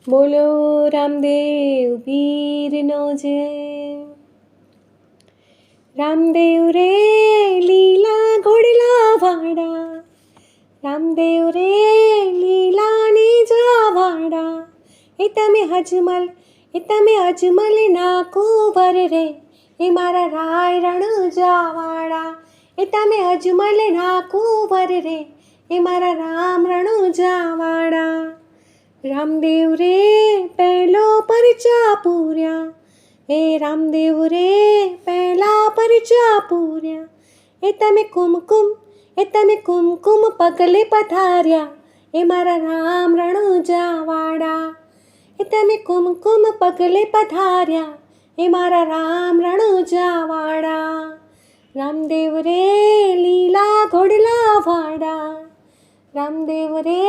બોલો રામદેવ પીરનો જય. રામદેવ રે લીલા ઘોડલા વાળા, રામદેવ રે લીલાની જાવાળા, એ તમે અજમલ ના કુંવર રે, એ મારા રાય રણુજાવાળા, એ તમે અજમલ ના કુંવર રે, એ મારા રામ રણુજાવાળા. રામદેવ રે પહેલો પરચા પૂર્યા, એ રામદેવ રે પહેલા પરચા પૂર્યા, એ તમે કુમકુમ પગલે પધાર્યા, એ મારા રામ રણુજાવાળા, એ તમે કુમકુમ પગલે પધાર્યા, એ મારા રામ રણુજાવાળા. રામદેવ રે લીલા ઘોડલા વાળા, રામદેવ રે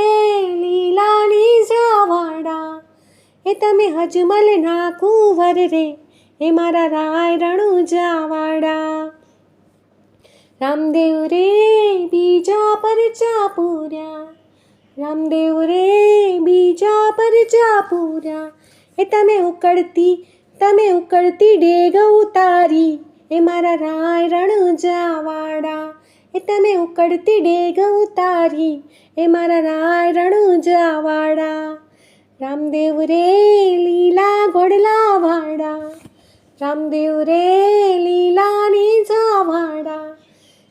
લીલાની જાવાળા, એ તમે અજમલ ના કુંવર રે, એ મારા રાય રણુજાવાળા. રામદેવ રે બીજા પરચા પૂર્યા, રામદેવ રે બીજા પરચા પૂર્યા, એ તમે ઉકળતી ડેગ ઉતારી, એ મારા રાય રણુજાવાળા, એ તમે ઉકળતી ડેગ ઉતારી, એ મારા રાય રણુજાવાળા. રામદેવ રે લીલા ઘોડલા વાળા, રામદેવ રે લીલાની જાવાળા,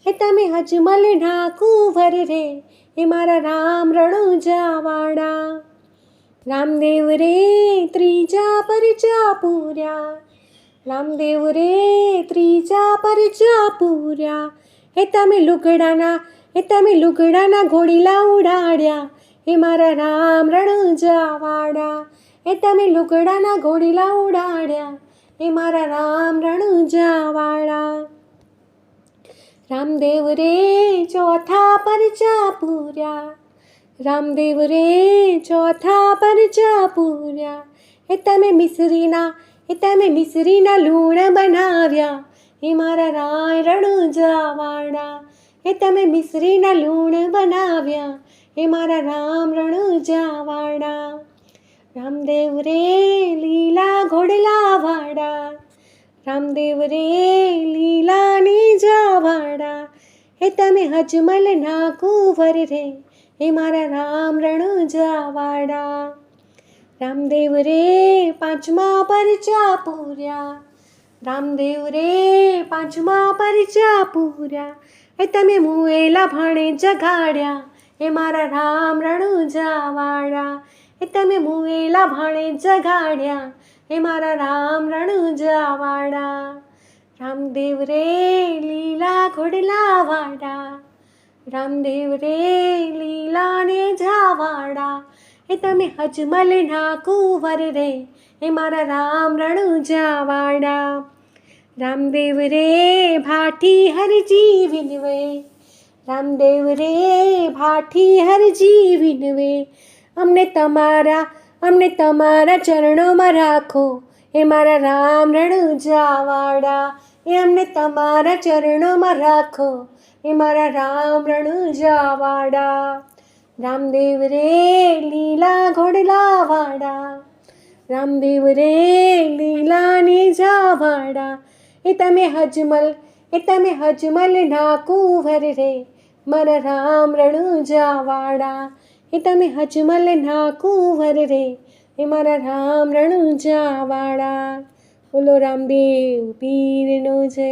એ તમે અજમલ ના કુંવર રે, એ મારા રામ રણુજાવાળા. રામદેવ રે ત્રીજા પરચા પૂર્યા, રામદેવ રે ત્રીજા પરચા પૂર્યા, એ તમે લુગડાના ઘોડીલા ઉડાડ્યા, એ મારા રામ રણુજાવાળા, એ તમે લુગડાના ઘોડીલા ઉડાડ્યા, એ મારા રામ રણુજાવાળા. રામદેવ રે ચોથા પરચા પૂર્યા, રામદેવ રે ચોથા પરચા પૂર્યા, એ તમે મિસરીના લૂણ બનાવ્યા, એ મારા રાય રણુજાવાળા, એ તમે મિસરીના લૂણ બનાવ્યા, એ મારા રામ રણુજાવાળા. રામદેવ રે લીલા ઘોડલા વાળા, રામદેવ રે લીલાની જાવાળા, એ તમે અજમલ ના કુંવર રે, એ મારા રામ રણુજાવાળા. રામદેવ રે પાંચમા પરચા પૂર્યા, રામદેવ રે પાંચમા પરચા પૂર્યા, એ તમે મુએલા ભાણે જગાડ્યા, એ મારા રામ રણુજાવાળા, એ તમે મુએલા ભાણે જગાડ્યા, એ મારા રામ રણુજાવાળા. રામદેવ રે લીલા ઘોડલા વાળા, રામદેવ રે લીલાને જાવાળા, એ તમે અજમલ ના કુંવર રે, એ મારા રામ રણુજાવાળા. રામદેવ રે ભાઠી હરજી વિનવે, રામદેવ રે ભાઠી હરજી વિનવે, અમને તમારા ચરણોમાં રાખો, એ મારા રામ રણુજાવાળા, એ અમને તમારા ચરણોમાં રાખો, એ મારા રામ રણુજાવાળા. રામદેવ રે લીલા ઘોડલા વાળા, રામદેવ રે લીલાની જાવાળા, એ તમે અજમલ ના કુંવર રે, મારા રામ રણુજાવાળા, એ તમે અજમલ ના કુંવર રે, એ મારા રામ રણુજાવાળા. બોલો રામદેવ પીરનો જય.